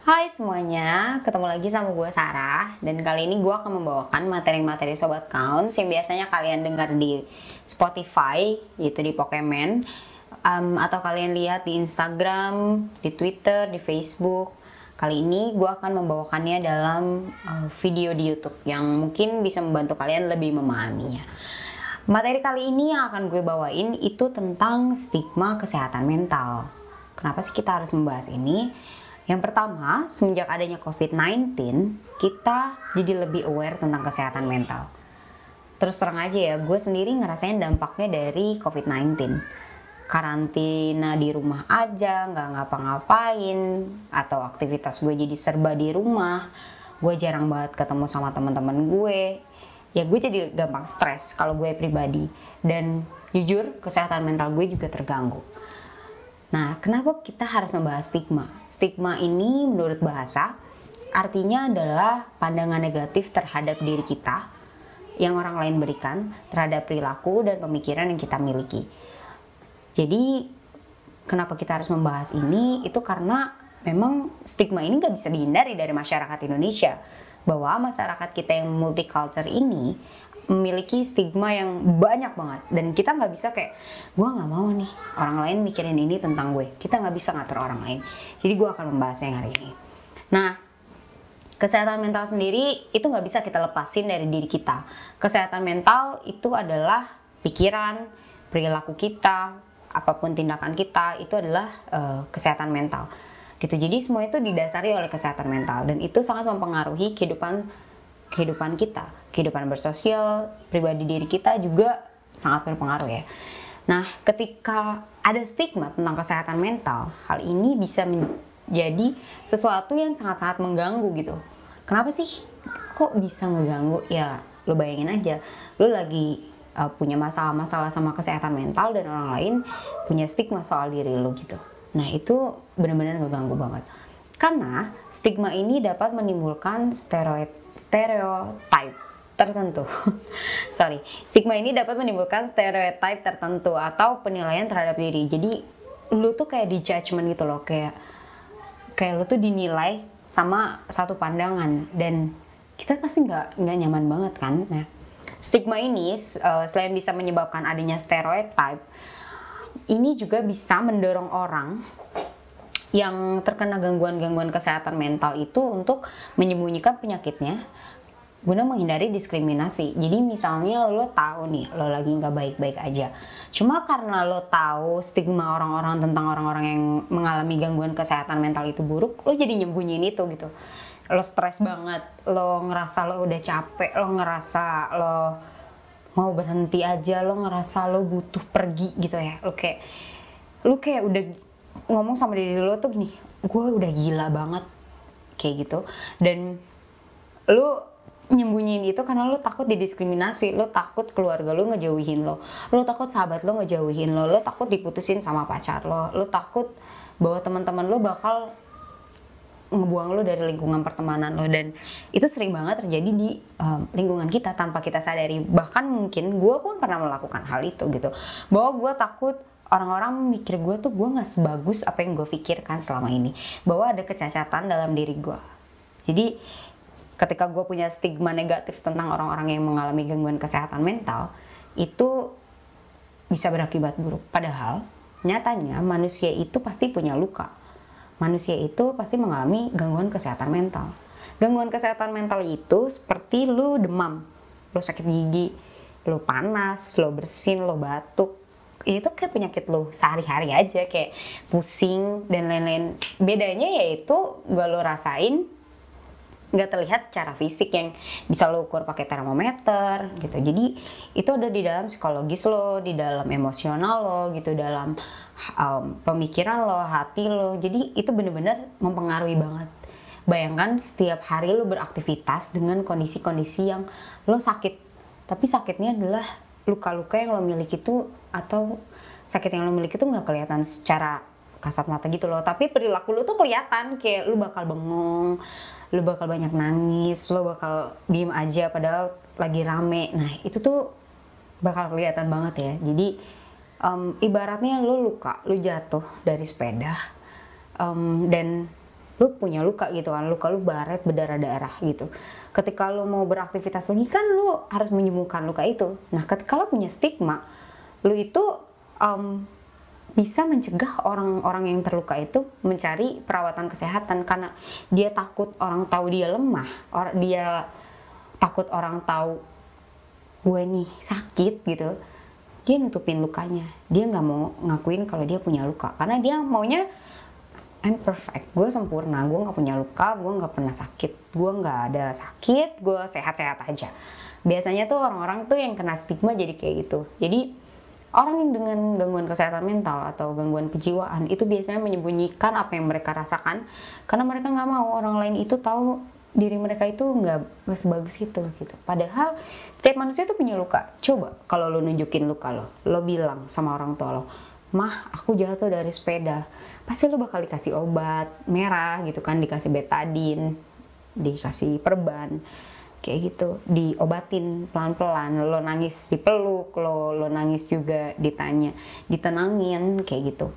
Hai semuanya, ketemu lagi sama gue Sarah. Dan kali ini gue akan membawakan materi-materi Sobat Counts yang biasanya kalian dengar di Spotify, yaitu di Pokemon, atau kalian lihat di Instagram, di Twitter, di Facebook. Kali ini gue akan membawakannya dalam video di YouTube yang mungkin bisa membantu kalian lebih memahaminya. Materi kali ini yang akan gue bawain itu tentang stigma kesehatan mental. Kenapa sih kita harus membahas ini? Yang pertama, semenjak adanya COVID-19, kita jadi lebih aware tentang kesehatan mental. Terus terang aja ya, gue sendiri ngerasain dampaknya dari COVID-19. Karantina di rumah aja, nggak ngapa-ngapain, atau aktivitas gue jadi serba di rumah. Gue jarang banget ketemu sama teman-teman gue. Ya gue jadi gampang stres kalau gue pribadi. Dan jujur, kesehatan mental gue juga terganggu. Nah, kenapa kita harus membahas stigma? Stigma ini menurut bahasa artinya adalah pandangan negatif terhadap diri kita yang orang lain berikan terhadap perilaku dan pemikiran yang kita miliki. Jadi, kenapa kita harus membahas ini? Itu karena memang stigma ini nggak bisa dihindari dari masyarakat Indonesia. Bahwa masyarakat kita yang multicultural ini memiliki stigma yang banyak banget, dan kita nggak bisa kayak gue nggak mau nih orang lain mikirin ini tentang gue. Kita nggak bisa ngatur orang lain, jadi gue akan membahasnya hari ini. Nah, kesehatan mental sendiri itu nggak bisa kita lepasin dari diri kita. Kesehatan mental itu adalah pikiran, perilaku kita, apapun tindakan kita itu adalah kesehatan mental gitu. Jadi semua itu didasari oleh kesehatan mental, dan itu sangat mempengaruhi kehidupan kita, kehidupan bersosial, pribadi diri kita juga sangat berpengaruh ya. Nah, ketika ada stigma tentang kesehatan mental, hal ini bisa menjadi sesuatu yang sangat-sangat mengganggu gitu. Kenapa sih? Kok bisa ngeganggu? Ya, lo bayangin aja, lo lagi punya masalah-masalah sama kesehatan mental dan orang lain punya stigma soal diri lo gitu. Nah, itu benar-benar ngeganggu banget. Karena stigma ini dapat menimbulkan stereotip tertentu. Stigma ini dapat menimbulkan stereotip tertentu atau penilaian terhadap diri. Jadi lu tuh kayak di judgment gitu loh, kayak lu tuh dinilai sama satu pandangan, dan kita pasti nggak nyaman banget kan. Nah, stigma ini selain bisa menyebabkan adanya stereotip, ini juga bisa mendorong orang yang terkena gangguan-gangguan kesehatan mental itu untuk menyembunyikan penyakitnya guna menghindari diskriminasi. Jadi misalnya lo tahu nih lo lagi nggak baik-baik aja, cuma karena lo tahu stigma orang-orang tentang orang-orang yang mengalami gangguan kesehatan mental itu buruk, lo jadi nyembunyiin itu gitu. Lo stres banget, lo ngerasa lo udah capek, lo ngerasa lo mau berhenti aja, lo ngerasa lo butuh pergi gitu ya. Lo kayak udah ngomong sama diri lo tuh gini, gue udah gila banget kayak gitu, dan lo nyembunyiin itu karena lo takut didiskriminasi, lo takut keluarga lo ngejauhin lo takut sahabat lo ngejauhin lo takut diputusin sama pacar lo takut bahwa teman-teman lo bakal ngebuang lo dari lingkungan pertemanan lo, dan itu sering banget terjadi di lingkungan kita tanpa kita sadari. Bahkan mungkin gue pun pernah melakukan hal itu gitu, bahwa gue takut orang-orang mikir gue tuh gue nggak sebagus apa yang gue pikirkan selama ini, bahwa ada kecacatan dalam diri gue. Jadi ketika gue punya stigma negatif tentang orang-orang yang mengalami gangguan kesehatan mental, itu bisa berakibat buruk. Padahal nyatanya manusia itu pasti punya luka, manusia itu pasti mengalami gangguan kesehatan mental. Gangguan kesehatan mental itu seperti lu demam, lu sakit gigi, lu panas, lu bersin, lu batuk, itu kayak penyakit lo sehari-hari aja, kayak pusing dan lain-lain. Bedanya yaitu gak lo rasain, gak terlihat secara fisik yang bisa lo ukur pakai termometer gitu. Jadi itu ada di dalam psikologis lo, di dalam emosional lo gitu, dalam pemikiran lo, hati lo. Jadi itu bener-bener mempengaruhi banget. Bayangkan setiap hari lo beraktivitas dengan kondisi-kondisi yang lo sakit, tapi sakitnya adalah luka-luka yang lo miliki itu, atau sakit yang lo miliki itu nggak kelihatan secara kasat mata gitu loh, tapi perilaku lo tuh kelihatan, kayak lo bakal bengong, lo bakal banyak nangis, lo bakal diem aja padahal lagi rame. Nah itu tuh bakal kelihatan banget ya. Jadi ibaratnya lo luka, lo jatuh dari sepeda, dan lu punya luka gitu kan, luka lu baret berdarah-darah gitu. Ketika lu mau beraktivitas lagi kan lu harus menyembuhkan luka itu. Nah ketika lu punya stigma, lu itu bisa mencegah orang-orang yang terluka itu mencari perawatan kesehatan karena dia takut orang tahu dia lemah, dia takut orang tahu gue nih sakit gitu. Dia nutupin lukanya, dia nggak mau ngakuin kalau dia punya luka karena dia maunya I'm perfect, gue sempurna, gue nggak punya luka, gue nggak pernah sakit, gue nggak ada sakit, gue sehat-sehat aja. Biasanya tuh orang-orang tuh yang kena stigma jadi kayak gitu. Jadi orang yang dengan gangguan kesehatan mental atau gangguan kejiwaan itu biasanya menyembunyikan apa yang mereka rasakan karena mereka nggak mau orang lain itu tahu diri mereka itu nggak sebagus itu gitu. Padahal setiap manusia tuh punya luka. Coba kalau lo nunjukin luka lo bilang sama orang tua lo, mah aku jatuh dari sepeda, pasti lo bakal dikasih obat merah gitu kan, dikasih betadine, dikasih perban kayak gitu, diobatin pelan-pelan, lo nangis dipeluk, lo nangis juga ditanya, ditenangin kayak gitu.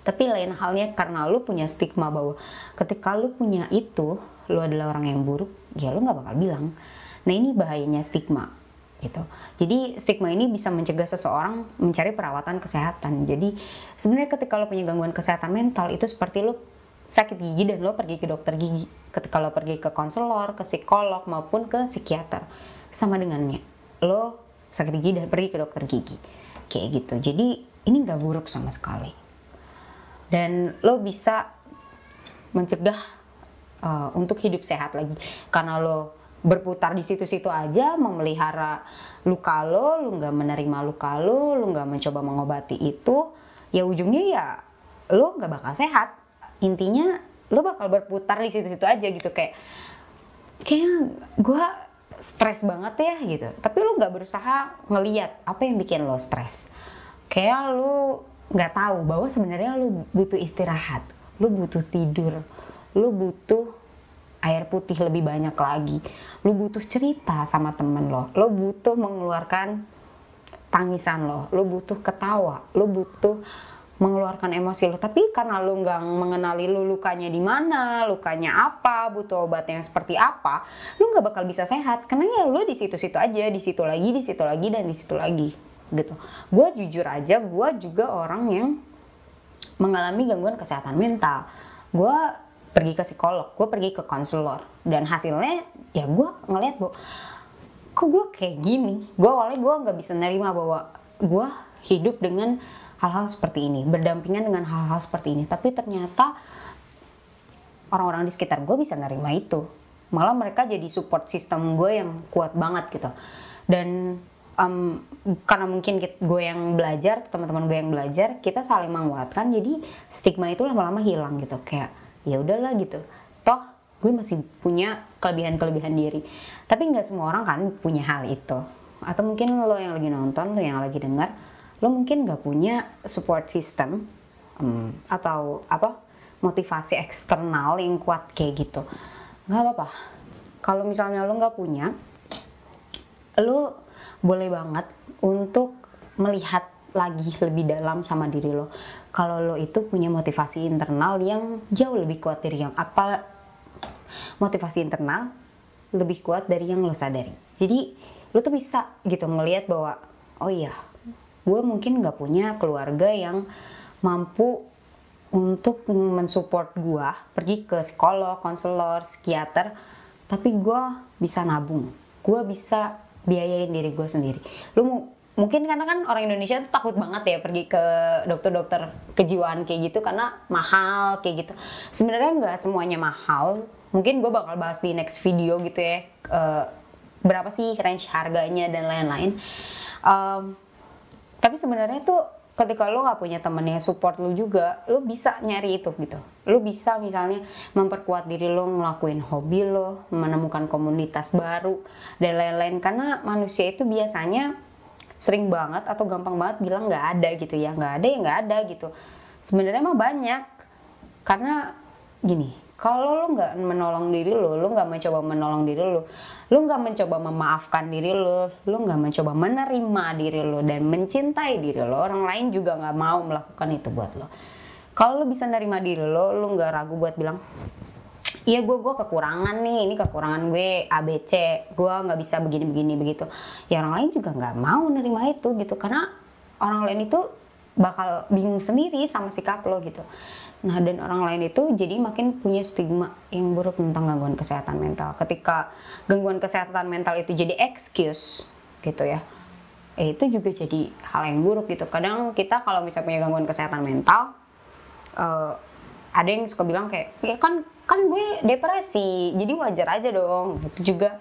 Tapi lain halnya karena lo punya stigma bahwa ketika lo punya itu lo adalah orang yang buruk, ya lo nggak bakal bilang. Nah ini bahayanya stigma gitu. Jadi stigma ini bisa mencegah seseorang mencari perawatan kesehatan. Jadi sebenarnya ketika lo punya gangguan kesehatan mental itu seperti lo sakit gigi dan lo pergi ke dokter gigi. Ketika lo pergi ke konselor, ke psikolog maupun ke psikiater, sama dengannya lo sakit gigi dan pergi ke dokter gigi kayak gitu. Jadi ini nggak buruk sama sekali dan lo bisa mencegah untuk hidup sehat lagi karena lo berputar di situ-situ aja memelihara luka lo nggak menerima luka lo nggak mencoba mengobati itu, ya ujungnya ya lo nggak bakal sehat. Intinya lo bakal berputar di situ-situ aja gitu, kayak gue stres banget ya gitu, tapi lo nggak berusaha ngeliat apa yang bikin lo stres. Kayak lo nggak tahu bahwa sebenarnya lo butuh istirahat, lo butuh tidur, lo butuh air putih lebih banyak lagi, lo butuh cerita sama temen lo butuh mengeluarkan tangisan lo butuh ketawa, lo butuh mengeluarkan emosi lo. Tapi karena lo nggak mengenali lo lukanya di mana, lukanya apa, butuh obat yang seperti apa, lo nggak bakal bisa sehat karena ya lo di situ-situ aja, di situ lagi dan di situ lagi gitu. Gue jujur aja, gue juga orang yang mengalami gangguan kesehatan mental. Gue pergi ke psikolog, gue pergi ke konselor, dan hasilnya ya gue ngeliat bahwa kok gue kayak gini. Awalnya gue nggak bisa nerima bahwa gue hidup dengan hal-hal seperti ini, berdampingan dengan hal-hal seperti ini. Tapi ternyata orang-orang di sekitar gue bisa nerima itu. Malah mereka jadi support system gue yang kuat banget gitu. Dan karena mungkin gue yang belajar, teman-teman gue yang belajar, kita saling menguatkan. Jadi stigma itu lama-lama hilang gitu. Kayak ya udahlah gitu, toh gue masih punya kelebihan-kelebihan diri. Tapi nggak semua orang kan punya hal itu. Atau mungkin lo yang lagi nonton, lo yang lagi dengar, lo mungkin nggak punya support system atau motivasi eksternal yang kuat kayak gitu. Nggak apa-apa. Kalau misalnya lo nggak punya, lo boleh banget untuk melihat lagi lebih dalam sama diri lo. Kalau lo itu punya motivasi internal yang jauh lebih kuat dari yang motivasi internal lebih kuat dari yang lo sadari. Jadi lo tuh bisa gitu ngelihat bahwa oh iya, gue mungkin nggak punya keluarga yang mampu untuk mensupport gue pergi ke psikolog, konselor, psikiater, tapi gue bisa nabung, gue bisa biayain diri gue sendiri. Lo mungkin karena kan orang Indonesia tuh takut banget ya pergi ke dokter-dokter kejiwaan kayak gitu karena mahal kayak gitu. Sebenarnya nggak semuanya mahal. Mungkin gue bakal bahas di next video gitu ya, berapa sih range harganya dan lain-lain. Tapi sebenarnya tuh ketika lo nggak punya temen yang support lo juga, lo bisa nyari itu gitu. Lo bisa misalnya memperkuat diri lo, ngelakuin hobi lo, menemukan komunitas baru dan lain-lain. Karena manusia itu biasanya sering banget atau gampang banget bilang nggak ada gitu ya, nggak ada ya nggak ada gitu. Sebenarnya mah banyak. Karena gini, kalau lo nggak menolong diri lo nggak mencoba menolong diri lo nggak mencoba memaafkan diri lo nggak mencoba menerima diri lo dan mencintai diri lo, orang lain juga nggak mau melakukan itu buat lo. Kalau lo bisa nerima diri lo nggak ragu buat bilang, iya gue kekurangan nih, ini kekurangan gue ABC, gue nggak bisa begini begitu. Ya orang lain juga nggak mau nerima itu gitu, karena orang lain itu bakal bingung sendiri sama sikap lo gitu. Nah, dan orang lain itu jadi makin punya stigma yang buruk tentang gangguan kesehatan mental. Ketika gangguan kesehatan mental itu jadi excuse gitu ya, itu juga jadi hal yang buruk gitu. Kadang kita kalau misalnya punya gangguan kesehatan mental, ada yang suka bilang kayak, ya kan gue depresi, jadi wajar aja dong. Itu juga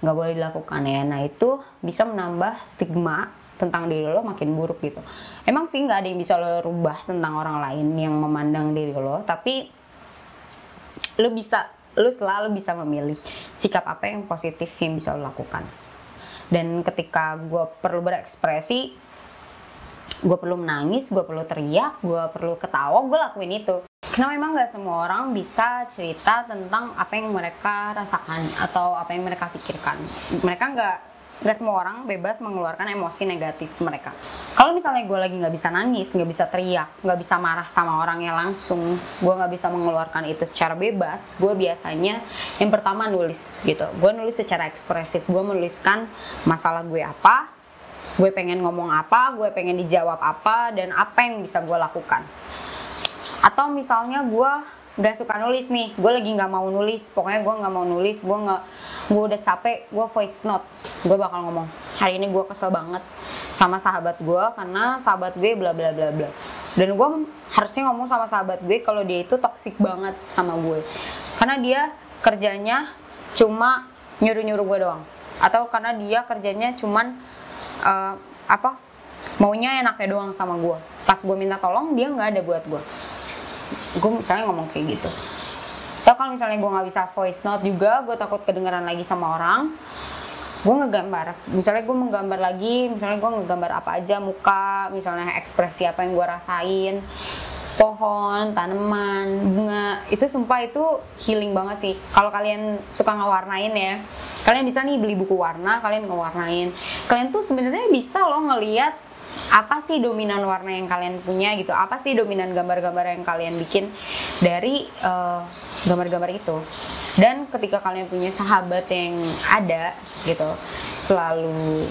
nggak boleh dilakukan ya. Nah, itu bisa menambah stigma tentang diri lo makin buruk gitu. Emang sih nggak ada yang bisa lo rubah tentang orang lain yang memandang diri lo, tapi lo selalu bisa memilih sikap apa yang positif yang bisa lo lakukan. Dan ketika gue perlu berekspresi, gue perlu menangis, gue perlu teriak, gue perlu ketawa, gue lakuin itu. Karena memang gak semua orang bisa cerita tentang apa yang mereka rasakan atau apa yang mereka pikirkan. Mereka gak semua orang bebas mengeluarkan emosi negatif mereka. Kalau misalnya gue lagi gak bisa nangis, gak bisa teriak, gak bisa marah sama orangnya langsung, gue gak bisa mengeluarkan itu secara bebas, gue biasanya yang pertama nulis gitu. Gue nulis secara ekspresif, gue menuliskan masalah gue apa, gue pengen ngomong apa, gue pengen dijawab apa, dan apa yang bisa gue lakukan. Atau misalnya gue gak suka nulis nih, gue lagi gak mau nulis, pokoknya gue gak mau nulis, gue udah capek, gue voice note. Gue bakal ngomong, hari ini gue kesel banget sama sahabat gue karena sahabat gue bla bla bla bla. Dan gue harusnya ngomong sama sahabat gue kalau dia itu toksik banget sama gue, karena dia kerjanya cuma nyuruh-nyuruh gue doang, atau karena dia kerjanya cuman maunya enaknya doang sama gue. Pas gue minta tolong dia nggak ada buat gue misalnya ngomong kayak gitu. Atau kalau misalnya gue nggak bisa voice note juga, gue takut kedengeran lagi sama orang, gue ngegambar. Misalnya gue menggambar lagi, misalnya gue ngegambar apa aja, muka, misalnya ekspresi apa yang gue rasain, pohon, tanaman, bunga, itu sumpah itu healing banget sih. Kalau kalian suka ngewarnain ya, kalian bisa nih beli buku warna, kalian ngewarnain. Kalian tuh sebenarnya bisa loh ngelihat apa sih dominan warna yang kalian punya gitu, apa sih dominan gambar-gambar yang kalian bikin dari gambar-gambar itu. Dan ketika kalian punya sahabat yang ada gitu, selalu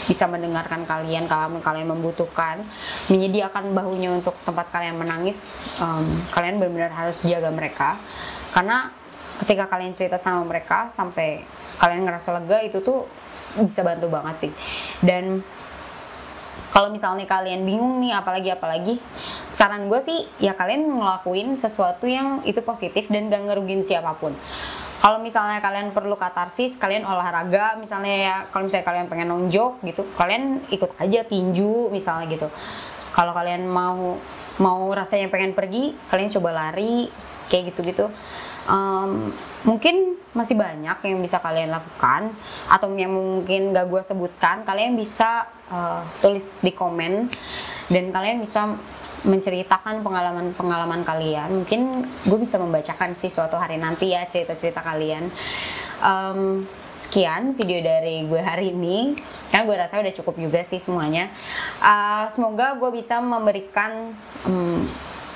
bisa mendengarkan kalian kalau kalian membutuhkan, menyediakan bahunya untuk tempat kalian menangis, kalian benar-benar harus jaga mereka. Karena ketika kalian cerita sama mereka sampai kalian ngerasa lega, itu tuh bisa bantu banget sih. Dan kalau misalnya kalian bingung nih, apalagi, saran gue sih ya kalian ngelakuin sesuatu yang itu positif dan gak ngerugiin siapapun. Kalau misalnya kalian perlu katarsis, kalian olahraga, misalnya ya, kalau misalnya kalian pengen nonjok gitu, kalian ikut aja tinju misalnya gitu. Kalau kalian mau rasanya pengen pergi, kalian coba lari, kayak gitu-gitu. Mungkin masih banyak yang bisa kalian lakukan, atau yang mungkin gak gue sebutkan. Kalian bisa tulis di komen, dan kalian bisa menceritakan pengalaman kalian. Mungkin gue bisa membacakan sih suatu hari nanti ya cerita-cerita kalian. Sekian video dari gue hari ini, karena gue rasa udah cukup juga sih semuanya. Semoga gue bisa memberikan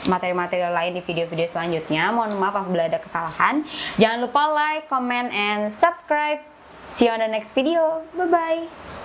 materi-materi lain di video-video selanjutnya. Mohon maaf apabila ada kesalahan. Jangan lupa like, comment, and subscribe. See you on the next video. Bye-bye.